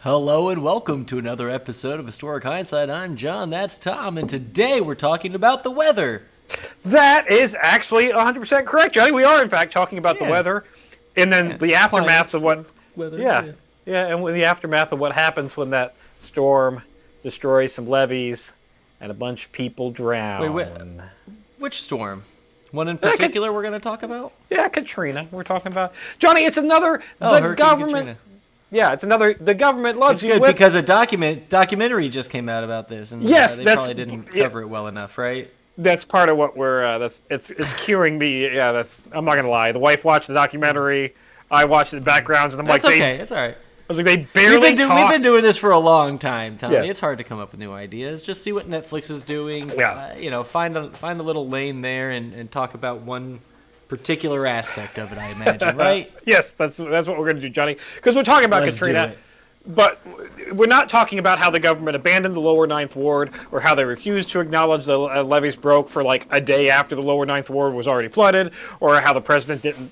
Hello and welcome to another episode of Historic Hindsight. I'm John, that's Tom, and today we're talking about the weather. That is actually 100% correct, Johnny. We are, in fact, talking about the weather, and then the aftermath of what... Weather. And with the aftermath of what happens when that storm destroys some levees and a bunch of people drown. Wait, which storm? One in particular we're going to talk about? Yeah, Katrina. We're talking about... Johnny, it's another... Hurricane government... Katrina. Yeah, it's another. The government loves you. It's good because a documentary just came out about this, and yes, they probably didn't cover it well enough, right? That's part of what we're. It's curing me. Yeah, I'm not gonna lie. The wife watched the documentary. I watched the backgrounds, and I'm that's okay. It's all right. I was like, they barely. We've been doing this for a long time, Tommy. Yeah. It's hard to come up with new ideas. Just see what Netflix is doing. Yeah. Find a little lane there and talk about one particular aspect of it, I imagine, right? Yes, that's what we're going to do, Johnny. Because we're talking about Katrina, but we're not talking about how the government abandoned the lower Ninth Ward or how they refused to acknowledge the levees broke for like a day after the lower Ninth Ward was already flooded, or how the president didn't,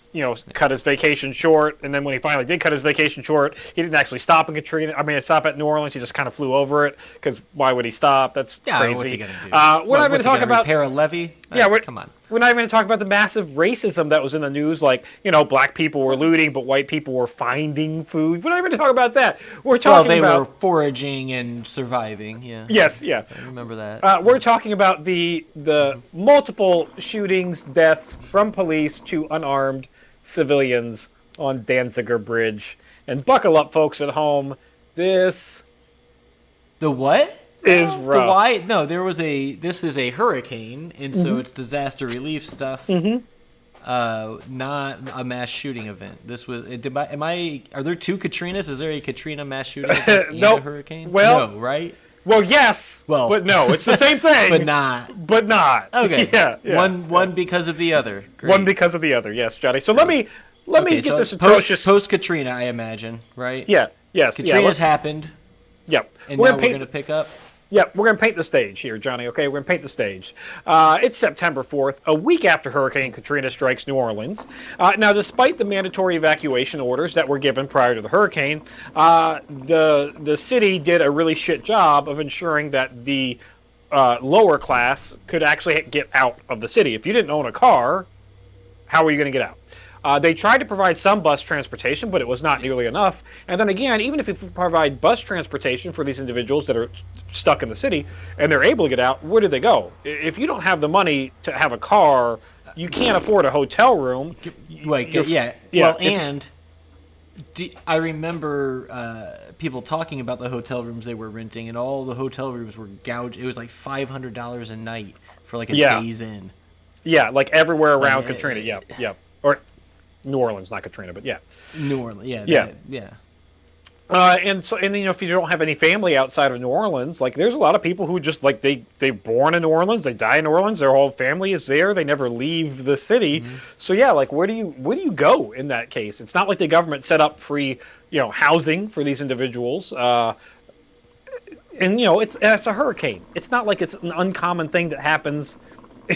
cut his vacation short, and then when he finally did cut his vacation short, he didn't actually stop in Katrina. I mean, stop at New Orleans. He just kind of flew over it because why would he stop? That's crazy. What's he gonna do? We're not going to talk about repair a levee. Come on. We're not even going to talk about the massive racism that was in the news, like, black people were looting, but white people were finding food. We're not even going to talk about that. We're talking about... Well, they were foraging and surviving, yeah. Yes, yeah. I remember that. We're talking about the multiple shootings, deaths from police to unarmed civilians on Danziger Bridge. And buckle up, folks at home. This... The what? Is rough. This is a hurricane, and so it's disaster relief stuff. Not a mass shooting event. This was. Are there two Katrinas? Is there a Katrina mass shooting event and a hurricane? Well, no, right? Well, yes. Well, but no, it's the same thing. but not. But not. Okay. Yeah. One because of the other. Great. One because of the other. Yes, Johnny. So let me get this atrocious post Katrina, I imagine, right? Yeah. Yes. Katrina's happened. Yep. And now we're going to pick up. Yep, we're going to paint the stage here, Johnny, okay? We're going to paint the stage. It's September 4th, a week after Hurricane Katrina strikes New Orleans. Now, despite the mandatory evacuation orders that were given prior to the hurricane, the city did a really shit job of ensuring that the lower class could actually get out of the city. If you didn't own a car, how were you going to get out? They tried to provide some bus transportation, but it was not nearly enough. And then again, even if you provide bus transportation for these individuals that are stuck in the city and they're able to get out, where do they go? If you don't have the money to have a car, you can't afford a hotel room. I remember people talking about the hotel rooms they were renting, and all the hotel rooms were gouged. It was like $500 a night for like a day's in. Yeah, like everywhere around Katrina. Yeah. Or New Orleans, not Katrina, but yeah. New Orleans, yeah. And if you don't have any family outside of New Orleans, like there's a lot of people who just like they're born in New Orleans, they die in New Orleans, their whole family is there, they never leave the city. So yeah, like where do you go in that case? It's not like the government set up free, housing for these individuals. And it's a hurricane. It's not like it's an uncommon thing that happens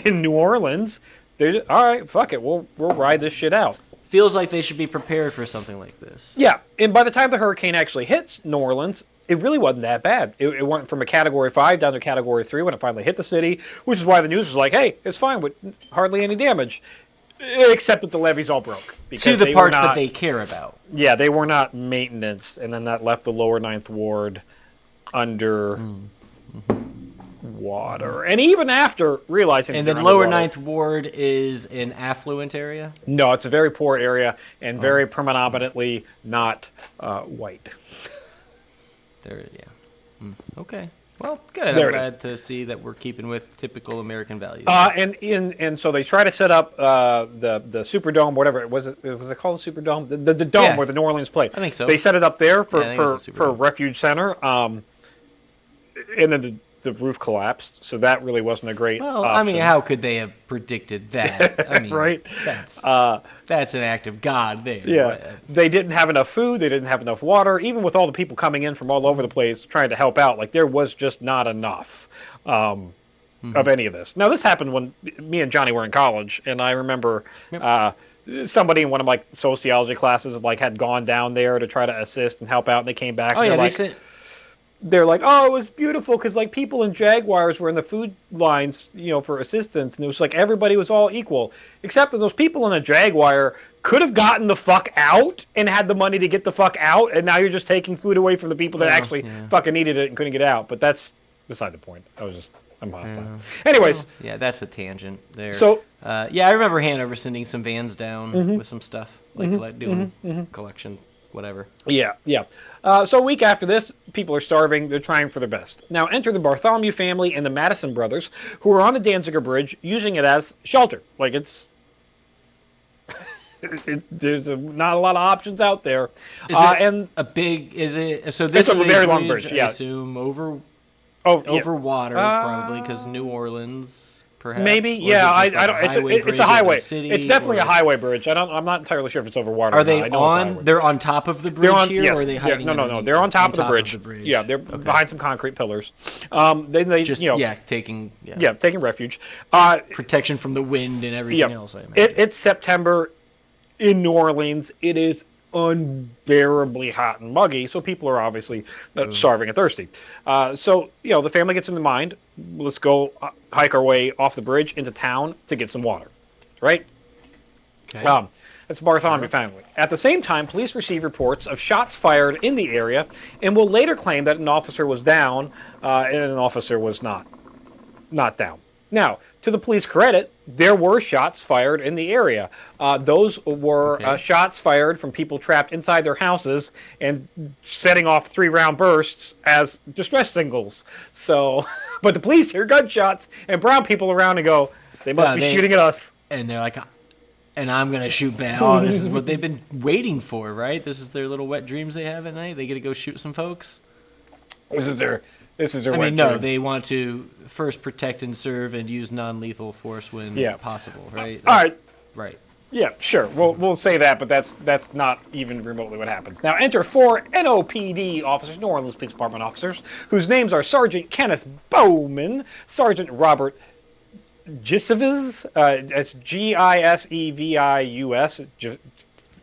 in New Orleans. They're just, all right, fuck it, we'll ride this shit out. Feels like they should be prepared for something like this. Yeah, and by the time the hurricane actually hits New Orleans, it really wasn't that bad. It went from a Category 5 down to Category 3 when it finally hit the city, which is why the news was like, hey, it's fine with hardly any damage, except that the levees all broke. To the parts that they care about. Yeah, they were not maintenance, and then that left the lower Ninth Ward under... water, and even after realizing, and then lower Ninth Ward is an affluent area. No, it's a very poor area and very predominantly not white. Okay. Well, good. I'm glad to see that we're keeping with typical American values. And so they try to set up the Superdome, whatever was it called, the Superdome, the dome where the New Orleans played. I think so. They set it up there for a refuge center, and then the roof collapsed, so that really wasn't a great option. I mean, how could they have predicted that? I mean, right? That's an act of God there. Yeah. They didn't have enough food. They didn't have enough water. Even with all the people coming in from all over the place trying to help out, like there was just not enough of any of this. Now, this happened when me and Johnny were in college, and I remember somebody in one of my sociology classes like had gone down there to try to assist and help out, and they came back. Oh and yeah, they're like, oh, it was beautiful because like people in Jaguars were in the food lines, for assistance, and it was like everybody was all equal, except that those people in a Jaguar could have gotten the fuck out and had the money to get the fuck out, and now you're just taking food away from the people that actually fucking needed it and couldn't get out. But that's beside the point. I'm hostile. Anyways. Well, yeah, that's a tangent there. So, I remember Hanover sending some vans down with some stuff, like doing collection, whatever. Yeah. So a week after this, people are starving. They're trying for their best. Now enter the Bartholomew family and the Madison brothers, who are on the Danziger Bridge using it as shelter. Like there's not a lot of options out there. Is it so this is a very long bridge, I assume over water, probably, because New Orleans, perhaps. Maybe, yeah. I don't. It's a highway. It's definitely a highway bridge. I'm not entirely sure if it's over water. Are they on? They're on top of the bridge here, yes, or are they hiding? No. They're on top of the bridge. Yeah, they're behind some concrete pillars. They just taking refuge. Protection from the wind and everything else. I imagine. It's September in New Orleans. It is unbearably hot and muggy, so people are obviously starving and thirsty. So the family gets in the mind, let's go hike our way off the bridge into town to get some water, right? Okay. That's the Bartholomew family. At the same time, police receive reports of shots fired in the area and will later claim that an officer was down and an officer was not down. Now, to the police credit, there were shots fired in the area. Those were shots fired from people trapped inside their houses and setting off 3-round bursts as distress signals. So, but the police hear gunshots and brown people around and go, they must be shooting at us. And they're like, and I'm going to shoot back. Oh, this is what they've been waiting for, right? This is their little wet dreams they have at night. They get to go shoot some folks. This is their they want to first protect and serve and use non-lethal force when possible, right? All right. Right. Yeah, sure. We'll say that, but that's not even remotely what happens. Now enter 4 NOPD officers, New Orleans Police Department officers, whose names are Sergeant Kenneth Bowman, Sergeant Robert Gisevius, that's Gisevius.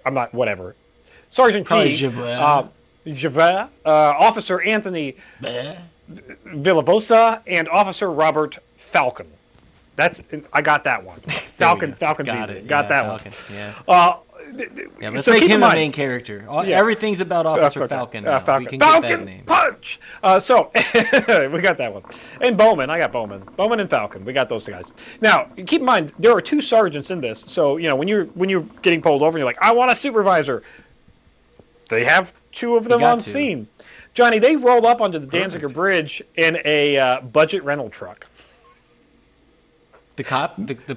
I'm not, whatever. Sergeant G. Javert, Officer Anthony Villabosa, and Officer Robert Falcon. I got that one. Falcon's easy. Got that Falcon. one. Let's make him a main character. Everything's about Officer Falcon. Falcon. We can get that name. Punch! So, we got that one. And Bowman, I got Bowman. Bowman and Falcon, we got those two guys. Now, keep in mind, there are 2 sergeants in this. So, when you're getting pulled over and you're like, I want a supervisor. They have 2 of them on scene. Johnny, they roll up onto the Danziger Bridge in a budget rental truck. The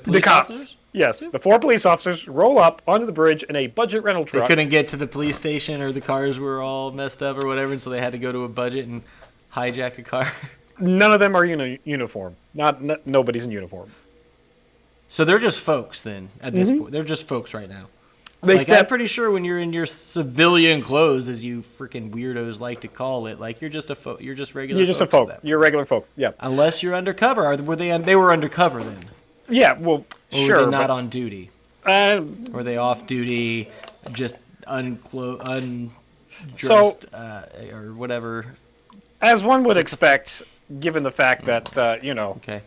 police officers? Yes, the 4 police officers roll up onto the bridge in a budget rental truck. They couldn't get to the police station, or the cars were all messed up or whatever, and so they had to go to a budget and hijack a car. None of them are uniform. Nobody's in uniform. So they're just folks then at this point. They're just folks right now. I'm pretty sure when you're in your civilian clothes, as you freaking weirdos like to call it, like you're just regular. You're just a folk. You're regular folk. Yeah. Unless you're undercover. They were undercover then? Yeah. Well, or sure. Were they not on duty? Were they off duty, just undressed or whatever? As one would expect, given the fact that Okay.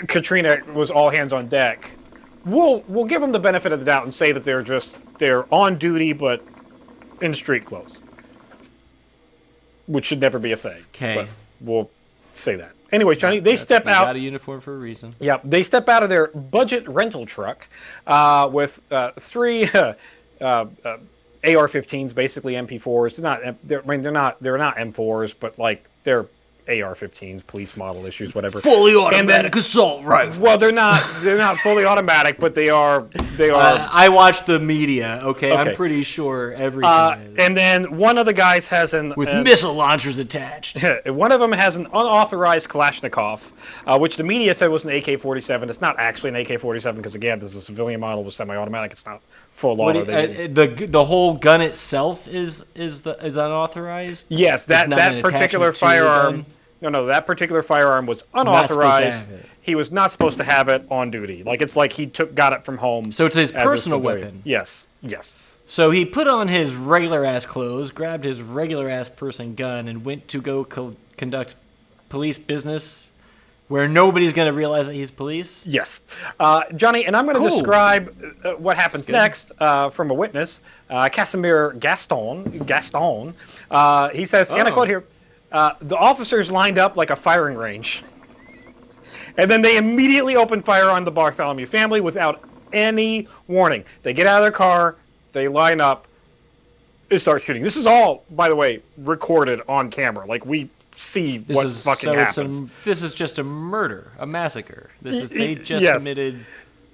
Katrina was all hands on deck. We'll give them the benefit of the doubt and say that they're on duty but in street clothes, which should never be a thing. Okay, but we'll say that. Anyway, Johnny, they step out. Got a uniform for a reason. Yeah, they step out of their budget rental truck with 3 AR-15s, basically MP4s. They're not M4s, but like they're AR-15s, police model issues, whatever. Fully automatic assault rifle. Well, they're not fully automatic, but they are. I watched the media. Okay, I'm pretty sure everything is. And then one of the guys has with missile launchers attached. One of them has an unauthorized Kalashnikov, which the media said was an AK-47. It's not actually an AK-47 because again, this is a civilian model with semi-automatic. It's not full auto. The whole gun itself is unauthorized. Yes, that particular firearm. No, that particular firearm was unauthorized. he was not supposed to have it on duty. Like, it's like he got it from home. So it's his personal weapon. Yes. So he put on his regular ass clothes, grabbed his regular ass person gun, and went to go conduct police business where nobody's going to realize that he's police. Yes. Johnny, and I'm going to describe what happens next from a witness, Casimir Gaston. He says, and I quote here, the officers lined up like a firing range. And then they immediately opened fire on the Bartholomew family without any warning. They get out of their car, they line up, and start shooting. This is all, by the way, recorded on camera. Like, we see what fucking happens. This is just a murder, a massacre. They just committed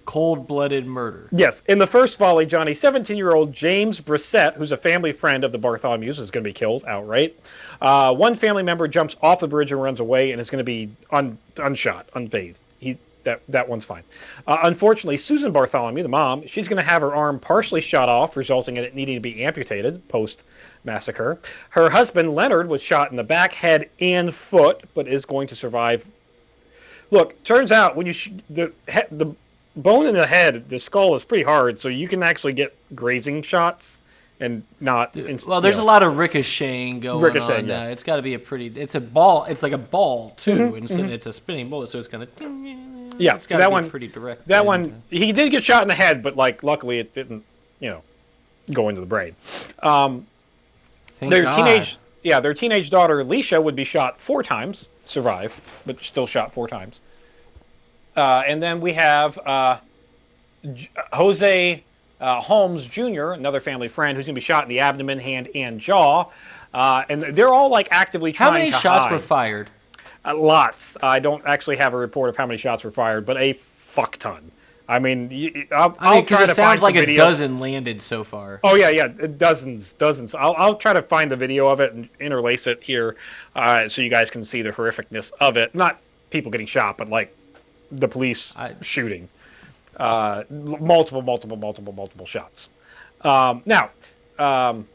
cold-blooded murder. Yes. In the first volley, Johnny, 17-year-old James Brissett, who's a family friend of the Bartholomew's, is going to be killed outright. One family member jumps off the bridge and runs away and is going to be unshot, unfazed. That one's fine. Unfortunately, Susan Bartholomew, the mom, she's going to have her arm partially shot off, resulting in it needing to be amputated post-massacre. Her husband, Leonard, was shot in the back, head, and foot, but is going to survive. Look, turns out when you the bone in the head, the skull is pretty hard, so you can actually get grazing shots and not. Well, there's a lot of ricocheting going on. Yeah. It's got to be it's a ball. It's like a ball too, and so it's a spinning bullet, so it's gonna. Yeah, it's so that one pretty direct. That one, he did get shot in the head, but like luckily it didn't, go into the brain. Their teenage daughter Alicia would be shot 4 times, survive, but still shot 4 times. And then we have Jose Holmes Jr., another family friend, who's going to be shot in the abdomen, hand, and jaw. And they're all like actively trying to hide. How many shots were fired? Lots. I don't actually have a report of how many shots were fired, but a fuck ton. I mean, I'll try to find. It sounds like a dozen landed so far. Oh yeah, dozens. I'll try to find the video of it and interlace it here, so you guys can see the horrificness of it. Not people getting shot, but like the police shooting. Multiple shots. Now, while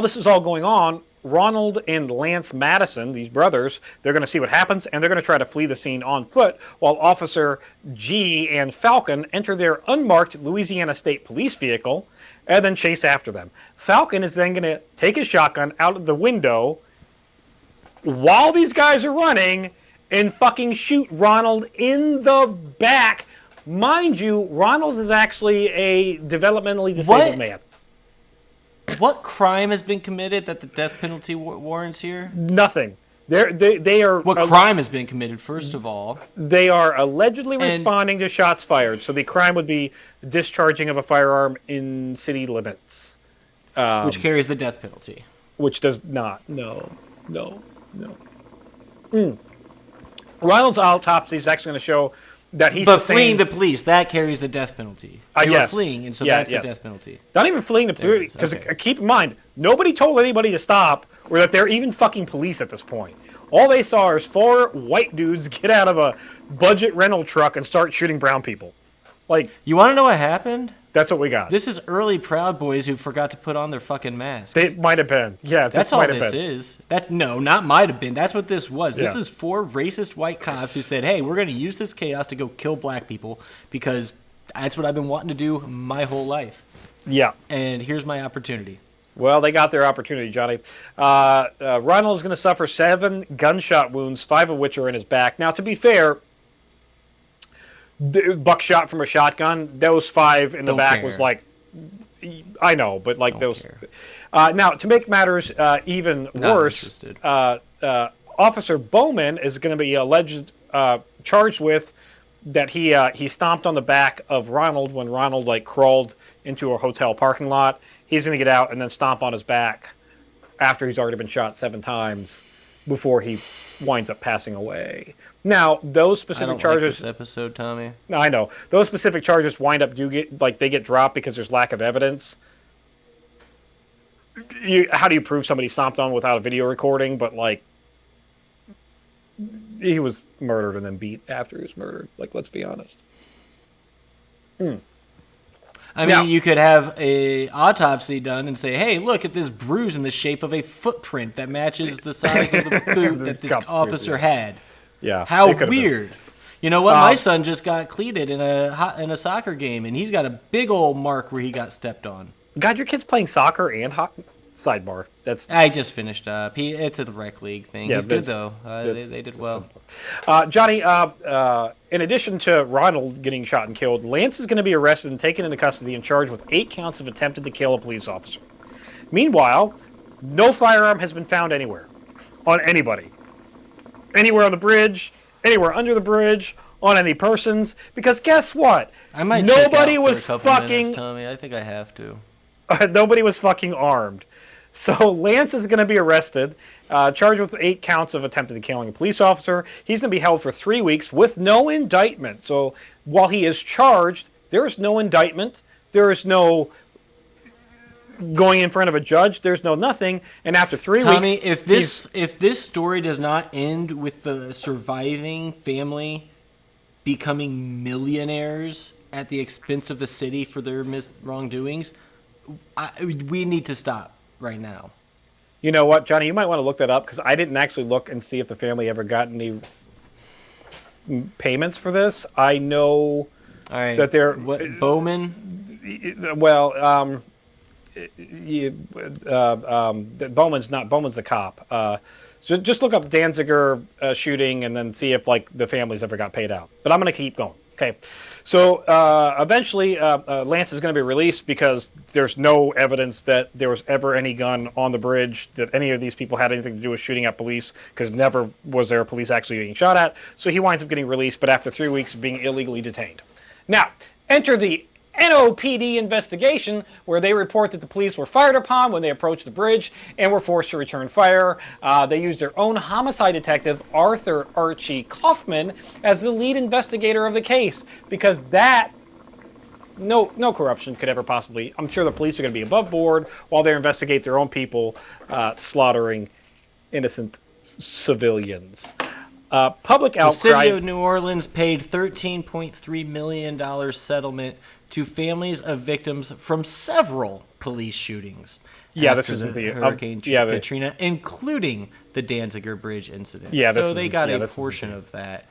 this is all going on, Ronald and Lance Madison, these brothers, they're going to see what happens, and they're going to try to flee the scene on foot, while Officer G and Falcon enter their unmarked Louisiana State Police vehicle and then chase after them. Falcon is then going to take his shotgun out of the window while these guys are running and fucking shoot Ronald in the back. Mind you, Ronald is actually a developmentally disabled man. What crime has been committed that the death penalty warrants here? Nothing. They are. What crime has been committed? First of all, they are allegedly responding to shots fired. So the crime would be discharging of a firearm in city limits, which carries the death penalty. Which does not. No. Ronald's autopsy is actually going to show that he's. But fleeing the police, that carries the death penalty. They were fleeing, and so that's the death penalty. Not even fleeing the police, because keep in mind, nobody told anybody to stop, or that they're even fucking police at this point. All they saw is 4 white dudes get out of a budget rental truck and start shooting brown people. Like, you want to know what happened? That's what we got. This is early Proud Boys who forgot to put on their fucking masks. They might have been. Yeah, that's all this is. Not might have been. That's what this was. Yeah. This is 4 racist white cops who said, "Hey, we're going to use this chaos to go kill black people because that's what I've been wanting to do my whole life." Yeah. And here's my opportunity. Well, they got their opportunity, Johnny. Ronald is going to suffer 7 gunshot wounds, 5 of which are in his back. Now, to be fair, buckshot from a shotgun, those 5 in the back was like, I know, but like those. Now, to make matters even worse, Officer Bowman is going to be charged with that he stomped on the back of Ronald when Ronald like crawled into a hotel parking lot. He's going to get out and then stomp on his back after he's already been shot 7 times before he winds up passing away. Now, those specific charges. Like this episode, Tommy. I know those specific charges they get dropped because there's lack of evidence. How do you prove somebody stomped on without a video recording? But like, he was murdered and then beat after he was murdered. Like, let's be honest. I mean, you could have a autopsy done and say, "Hey, look at this bruise in the shape of a footprint that matches the size of the boot that this officer had." Yeah. How weird. You know what? My son just got cleated in a soccer game, and he's got a big old mark where he got stepped on. God, your kid's playing soccer and hockey? Sidebar. I just finished up. It's a rec league thing. Yeah, he's good though. They did well. Johnny, in addition to Ronald getting shot and killed, Lance is going to be arrested and taken into custody and charged with 8 counts of attempted to kill a police officer. Meanwhile, no firearm has been found anywhere on anybody. Anywhere on the bridge, anywhere under the bridge, on any persons, because guess what? I might nobody check out was for a couple fucking minutes, Tommy. I think I have to. Nobody was fucking armed. So Lance is going to be arrested, charged with 8 counts of attempted killing a police officer. He's going to be held for 3 weeks with no indictment. So while he is charged, there is no indictment. There is no going in front of a judge. There's no nothing. And after 3 weeks, Tommy, if this story does not end with the surviving family becoming millionaires at the expense of the city for their wrongdoings, we need to stop right now. You know what, Johnny? You might want to look that up, because I didn't actually look and see if the family ever got any payments for this. I know that they're... Bowman? Well, Bowman's the cop. So just look up Danziger shooting and then see if the families ever got paid out. But I'm going to keep going. Okay, so eventually Lance is going to be released because there's no evidence that there was ever any gun on the bridge, that any of these people had anything to do with shooting at police, because never was there police actually being shot at. So he winds up getting released, but after 3 weeks of being illegally detained. Now, enter the NOPD investigation, where they report that the police were fired upon when they approached the bridge and were forced to return fire. They used their own homicide detective, Arthur Archie Kaufman, as the lead investigator of the case, because no corruption could ever possibly... I'm sure the police are going to be above board while they investigate their own people slaughtering innocent civilians. Public outcry... The city of New Orleans paid $13.3 million settlement to families of victims from several police shootings. Yeah, this is the Hurricane Katrina, including the Danziger Bridge incident. Yeah, so they got a portion of that.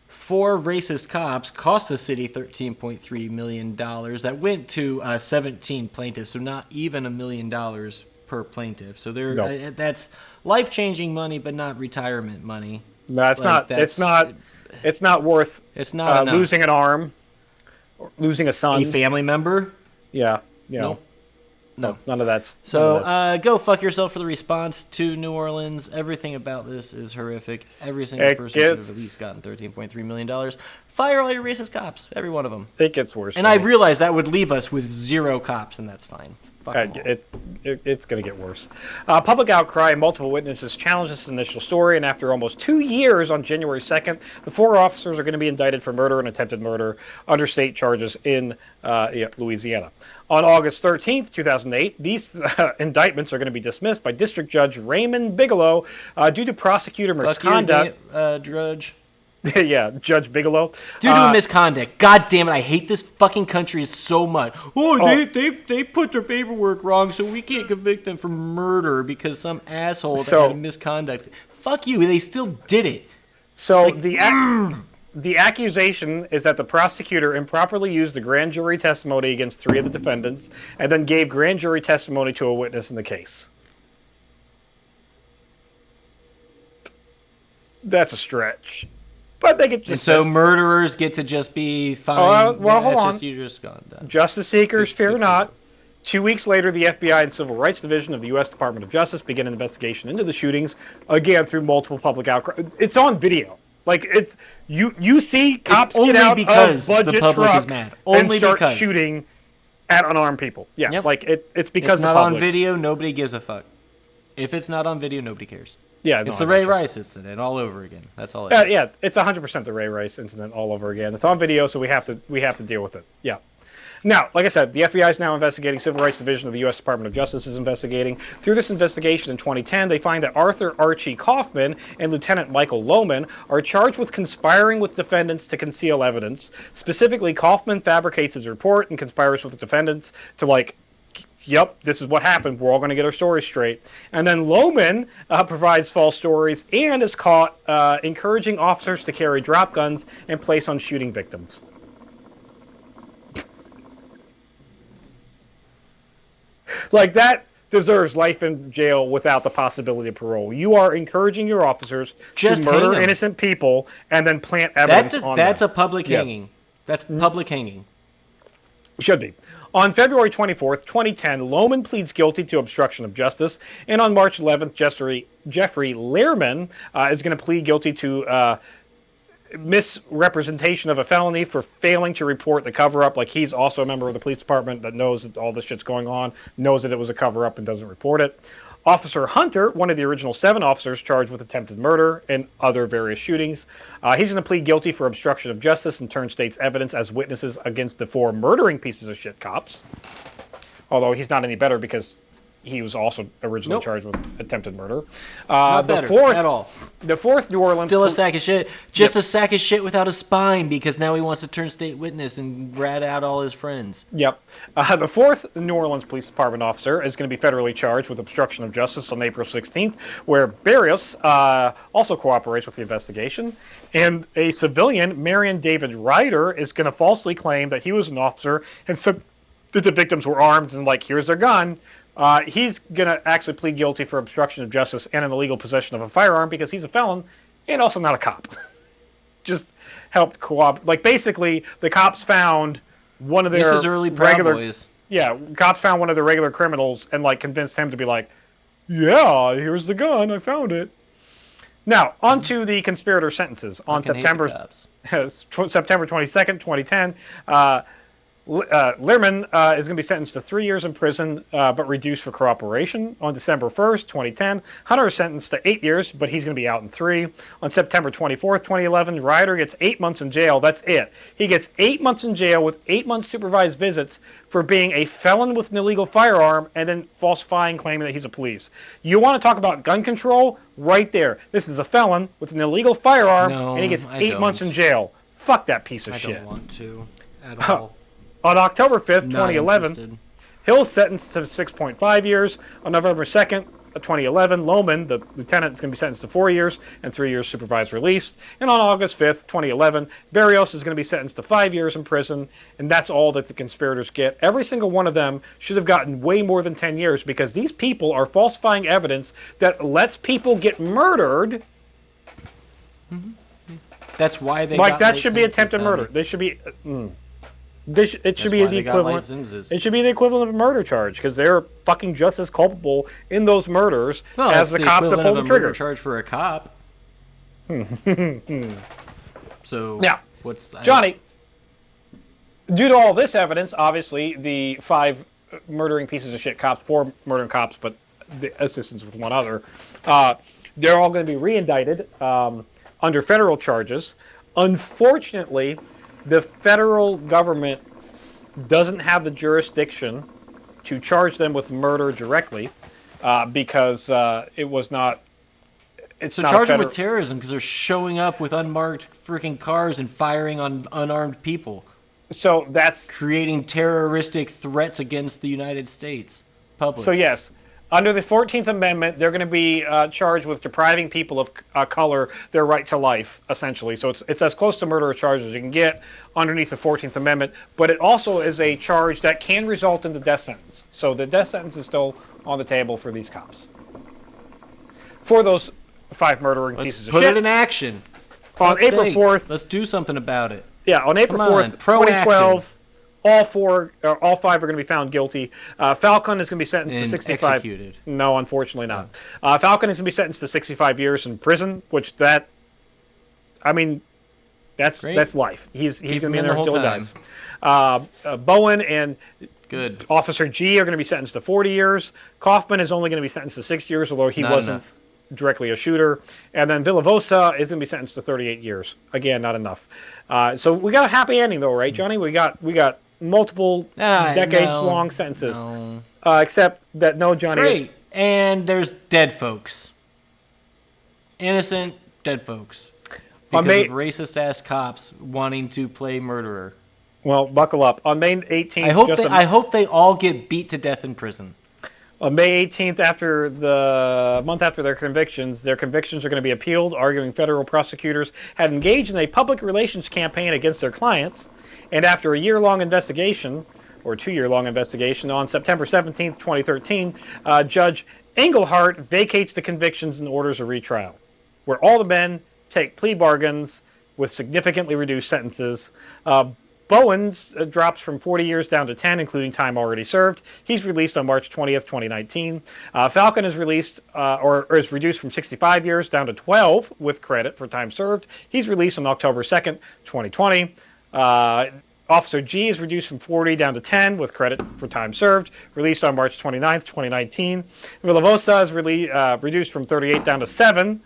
4 racist cops cost the city $13.3 million. That went to 17 plaintiffs, so not even $1 million per plaintiff. So that's life-changing money, but not retirement money. No, it's not. It's not worth. It's not losing an arm, or losing a son, a family member. Yeah, No, none of that's. So go fuck yourself for the response to New Orleans. Everything about this is horrific. Every single person should have at least gotten $13.3 million. Fire all your racist cops, every one of them. It gets worse. And I realize that would leave us with 0 cops, and that's fine. It's going to get worse. Public outcry and multiple witnesses challenged this initial story, and after almost 2 years, on January 2nd, the 4 officers are going to be indicted for murder and attempted murder under state charges in Louisiana. On August 13th, 2008, these indictments are going to be dismissed by District Judge Raymond Bigelow due to prosecutor misconduct. Drudge. Yeah, Judge Bigelow. Due to misconduct. God damn it, I hate this fucking country so much. They put their paperwork wrong, so we can't convict them for murder because some asshole had a misconduct. Fuck you, they still did it. So the accusation is that the prosecutor improperly used the grand jury testimony against 3 of the defendants and then gave grand jury testimony to a witness in the case. That's a stretch. But they get so murderers get to just be fine. Well, hold on. Justice seekers, fear not. 2 weeks later, the FBI and Civil Rights Division of the U.S. Department of Justice begin an investigation into the shootings, again through multiple public outcry. It's on video. It's you see cops get out of budget truck and start shooting at unarmed people. Yeah, yep. It's because it's not on video. Nobody gives a fuck. If it's not on video, nobody cares. Yeah, it's the Ray Rice incident all over again. That's all. Yeah, it's 100% the Ray Rice incident all over again. It's on video, so we have to deal with it. Yeah. Now, like I said, the FBI is now investigating. Civil Rights Division of the U.S. Department of Justice is investigating. Through this investigation in 2010, they find that Arthur Archie Kaufman and Lieutenant Michael Lohman are charged with conspiring with defendants to conceal evidence. Specifically, Kaufman fabricates his report and conspires with the defendants to yep, this is what happened. We're all going to get our story straight. And then Lohman provides false stories and is caught encouraging officers to carry drop guns and place on shooting victims. Like, that deserves life in jail without the possibility of parole. You are encouraging your officers to murder innocent people and then plant evidence on them. That's a public hanging. That's public hanging. Should be. On February 24th, 2010, Lohman pleads guilty to obstruction of justice, and on March 11th, Jeffrey Lehrman is going to plead guilty to misrepresentation of a felony for failing to report the cover-up. Like, he's also a member of the police department that knows that all this shit's going on, knows that it was a cover-up and doesn't report it. Officer Hunter, one of the original 7 officers charged with attempted murder and other various shootings, he's going to plead guilty for obstruction of justice and turn state's evidence as witnesses against the 4 murdering pieces of shit cops. Although he's not any better because he was also originally charged with attempted murder. Not better at all. The 4th New Orleans... Still a sack of shit. Just a sack of shit without a spine because now he wants to turn state witness and rat out all his friends. Yep. The 4th New Orleans Police Department officer is going to be federally charged with obstruction of justice on April 16th, where Barrios also cooperates with the investigation. And a civilian, Marion David Ryder, is going to falsely claim that he was an officer and said that the victims were armed and, like, here's their gun. He's going to actually plead guilty for obstruction of justice and an illegal possession of a firearm because he's a felon and also not a cop. Just helped cooperate. Like, basically, the cops found one of their this is early regular boys. Yeah, cops found one of the regular criminals and, like, convinced him to be like, yeah, here's the gun, I found it. Now, on to the conspirator sentences. On September 22nd, 2010, Lehrman is going to be sentenced to 3 years in prison, but reduced for cooperation. On December 1st, 2010, Hunter is sentenced to 8 years, but he's going to be out in 3. On September 24th, 2011, Ryder gets 8 months in jail. That's it. He gets 8 months in jail with 8 months supervised visits for being a felon with an illegal firearm and then falsifying, claiming that he's a police. You want to talk about gun control? Right there. This is a felon with an illegal firearm, and he gets 8 months in jail. Fuck that piece of shit. I don't want to at all. On October 5th, 2011, Hill's sentenced to 6.5 years. On November 2nd, 2011, Lohman, the lieutenant, is going to be sentenced to 4 years and 3 years supervised release. And on August 5th, 2011, Barrios is going to be sentenced to 5 years in prison, and that's all that the conspirators get. Every single one of them should have gotten way more than 10 years because these people are falsifying evidence that lets people get murdered. Mm-hmm. That's why they got that should be attempted murder. They should be... It should be the equivalent. It should be the equivalent of a murder charge because they're fucking just as culpable in those murders as the cops that pulled the trigger. Murder charge for a cop. So now, Johnny? Due to all this evidence, obviously the 5 murdering pieces of shit cops, 4 murdering cops, but the assistants with one other, they're all going to be re-indicted under federal charges. Unfortunately, the federal government doesn't have the jurisdiction to charge them with murder directly because it was not... So charge them with terrorism because they're showing up with unmarked freaking cars and firing on unarmed people. So that's... creating terroristic threats against the United States public. So yes, under the 14th Amendment, they're going to be charged with depriving people of color their right to life, essentially. So it's as close to murder charge as you can get underneath the 14th Amendment. But it also is a charge that can result in the death sentence. So the death sentence is still on the table for these cops. For those 5 murdering pieces of shit. Let's put it in action. On April 4th. Let's do something about it. Yeah, on April 4th, 2012. All 5 are going to be found guilty. Falcon is going to be sentenced to 65. Executed. No, unfortunately not. Falcon is going to be sentenced to 65 years in prison, which that's life. He's going to be in there until he dies. Bowen and Officer G are going to be sentenced to 40 years. Kaufman is only going to be sentenced to 6 years, although he wasn't directly a shooter. And then Villavosa is going to be sentenced to 38 years. Again, not enough. So we got a happy ending, though, right, Johnny? We got multiple decades-long sentences. No. Except that Johnny... Great. And there's dead folks. Innocent dead folks. Because of racist-ass cops wanting to play murderer. Well, buckle up. On May 18th... I hope they all get beat to death in prison. On May 18th, a month after their convictions are going to be appealed, arguing federal prosecutors had engaged in a public relations campaign against their clients. And after a year-long investigation, or 2-year-long investigation, on September 17th, 2013, Judge Engelhardt vacates the convictions and orders a retrial, where all the men take plea bargains with significantly reduced sentences. Bowens drops from 40 years down to 10, including time already served. He's released on March 20th, 2019. Falcon is released, or is reduced from 65 years down to 12 with credit for time served. He's released on October 2nd, 2020. Officer G is reduced from 40 down to 10 with credit for time served, released on March 29th, 2019. Villavosa is reduced from 38 down to 7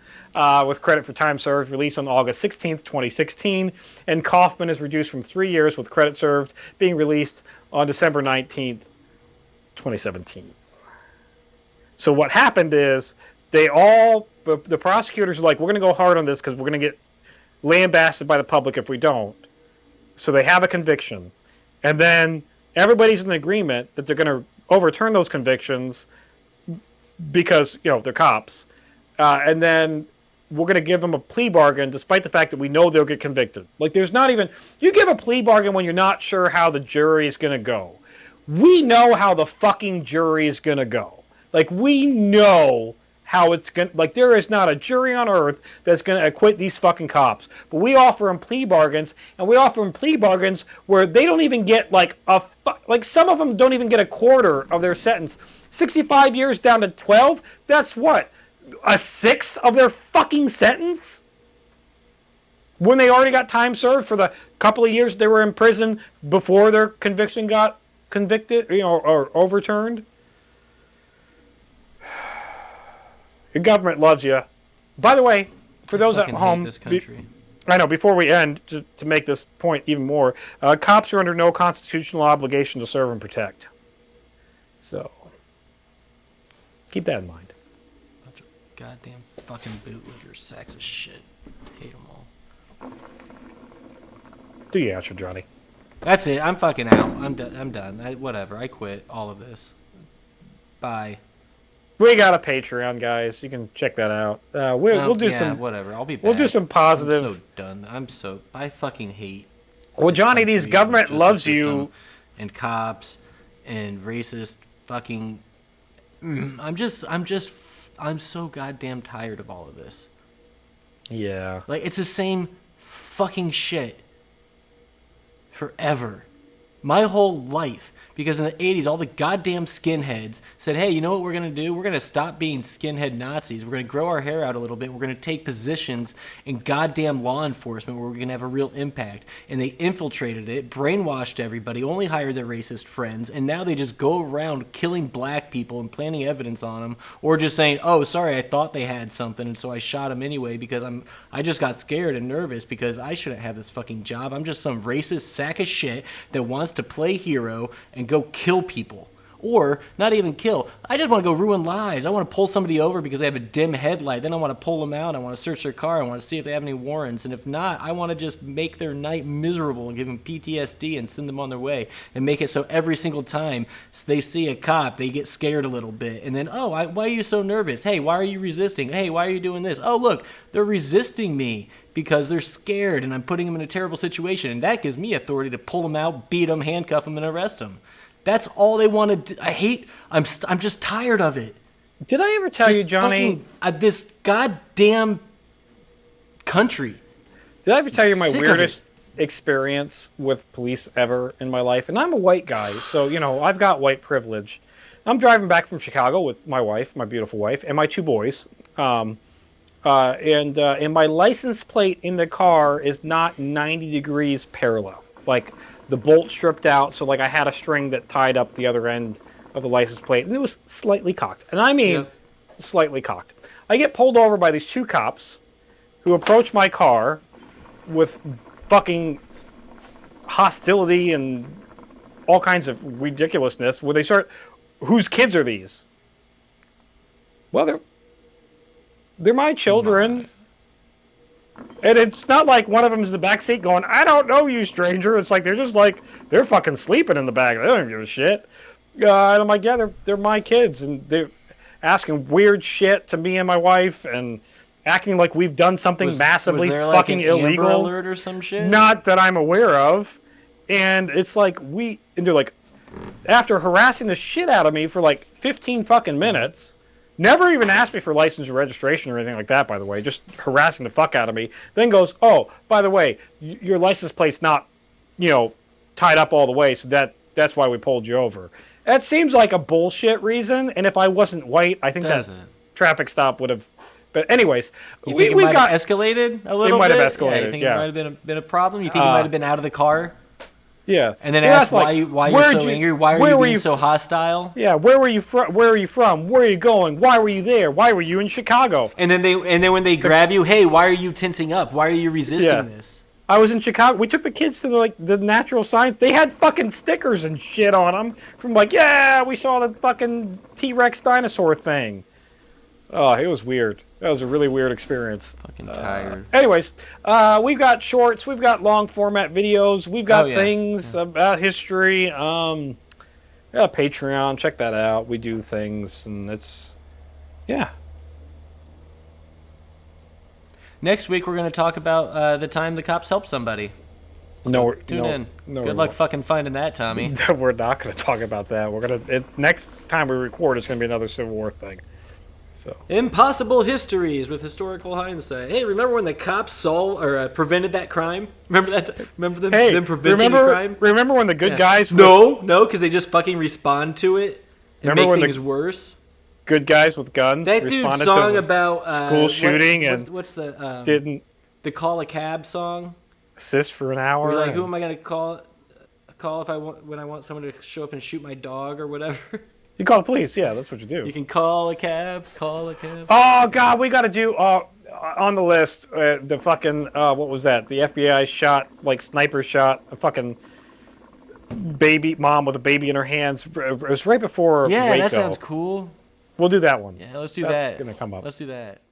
with credit for time served, released on August 16th, 2016. And Kaufman is reduced from 3 years with credit served, being released on December 19th, 2017. So what happened is the prosecutors are like, we're going to go hard on this because we're going to get lambasted by the public if we don't. So they have a conviction. And then everybody's in agreement that they're going to overturn those convictions because, they're cops. And then we're going to give them a plea bargain despite the fact that we know they'll get convicted. Like, there's not even... You give a plea bargain when you're not sure how the jury is going to go. We know how the fucking jury is going to go. Like, we know how it's going to... Like, there is not a jury on earth that's going to acquit these fucking cops. But we offer them plea bargains, and we offer them plea bargains where they don't even get, like some of them don't even get a quarter of their sentence. 65 years down to 12? That's what? A sixth of their fucking sentence? When they already got time served for the couple of years they were in prison before their conviction got convicted, or overturned? Your government loves you. By the way, for those at home, this country. I know, before we end, to make this point even more, cops are under no constitutional obligation to serve and protect. So, keep that in mind. Bunch of goddamn fucking bootlickers, sacks of shit. Hate them all. Do your outro, Johnny. That's it. I'm fucking out. I'm done. Whatever. I quit all of this. Bye. We got a Patreon, guys. You can check that out. We'll do some... whatever. I'll be back. We'll do some positive... I'm so done. I fucking hate... Well, Johnny, these government loves you. And cops and racist fucking... I'm so goddamn tired of all of this. Yeah. Like, it's the same fucking shit. Forever. My whole life. Because in the 80s, all the goddamn skinheads said, hey, you know what we're going to do? We're going to stop being skinhead Nazis. We're going to grow our hair out a little bit. We're going to take positions in goddamn law enforcement where we're going to have a real impact. And they infiltrated it, brainwashed everybody, only hired their racist friends, and now they just go around killing black people and planting evidence on them, or just saying, oh, sorry, I thought they had something, and so I shot them anyway because I just got scared and nervous because I shouldn't have this fucking job. I'm just some racist sack of shit that wants to play hero and go kill people. Or not even kill. I just want to go ruin lives. I want to pull somebody over because they have a dim headlight. Then I want to pull them out. I want to search their car. I want to see if they have any warrants. And if not, I want to just make their night miserable and give them PTSD and send them on their way. And make it so every single time they see a cop, they get scared a little bit. And then, why are you so nervous? Hey, why are you resisting? Hey, why are you doing this? Oh, look, they're resisting me because they're scared and I'm putting them in a terrible situation. And that gives me authority to pull them out, beat them, handcuff them, and arrest them. That's all they want to do. I'm just tired of it. Did I ever tell you, Johnny? This goddamn country. Did I ever tell you my weirdest experience with police ever in my life? And I'm a white guy, so, I've got white privilege. I'm driving back from Chicago with my wife, my beautiful wife, and my 2 boys. And my license plate in the car is not 90 degrees parallel. Like, the bolt stripped out, so I had a string that tied up the other end of the license plate, and it was slightly cocked. And I mean, slightly cocked. I get pulled over by these 2 cops who approach my car with fucking hostility and all kinds of ridiculousness, where they start, whose kids are these? Well, they're my children. And it's not like one of them's in the back seat going, "I don't know you, stranger." It's like they're just like they're fucking sleeping in the back. They don't give a shit. And I'm like, yeah, they're my kids, and they're asking weird shit to me and my wife, and acting like we've done something massively was there fucking like an illegal. Amber Alert or some shit? Not that I'm aware of. And it's like and they're like, after harassing the shit out of me for like 15 fucking minutes. Never even asked me for license or registration or anything like that, by the way. Just harassing the fuck out of me. Then goes, oh, by the way, your license plate's not, tied up all the way, so that's why we pulled you over. That seems like a bullshit reason, and if I wasn't white, I think that traffic stop would have... But anyways, you think it might have escalated a little bit? It might have escalated, you think it might have been a problem? You think it might have been out of the car? Yeah. And then ask why you're so angry. Why are you being so hostile? Yeah. Where were you from? Where are you from? Where are you going? Why were you there? Why were you in Chicago? And then when they grab you, hey, why are you tensing up? Why are you resisting this? I was in Chicago. We took the kids to the natural science. They had fucking stickers and shit on them from like, yeah, we saw the fucking T-Rex dinosaur thing. Oh, it was weird. That was a really weird experience. Fucking tired. Anyways, we've got shorts, we've got long format videos, we've got things about history. Patreon, check that out. We do things, and it's Next week we're going to talk about the time the cops helped somebody. So tune in. Good luck fucking finding that, Tommy. We're not going to talk about that. Next time we record, it's going to be another Civil War thing. So. Impossible histories with historical hindsight. Hey, remember when the cops prevented that crime? Remember that? Remember them preventing a crime? Remember when the good guys? No, because they just fucking respond to it and make things worse. Good guys with guns. That dude's song about school shooting what's the didn't the call a cab song? Assist for an hour. It was like, who am I gonna call if when I want someone to show up and shoot my dog or whatever? You call the police, yeah, that's what you do. You can call a cab. Oh, God, we got to do, on the list, the fucking, what was that? The FBI shot, sniper shot, a fucking mom with a baby in her hands. It was right before Waco. That sounds cool. We'll do that one. Yeah, let's do that. That's going to come up. Let's do that.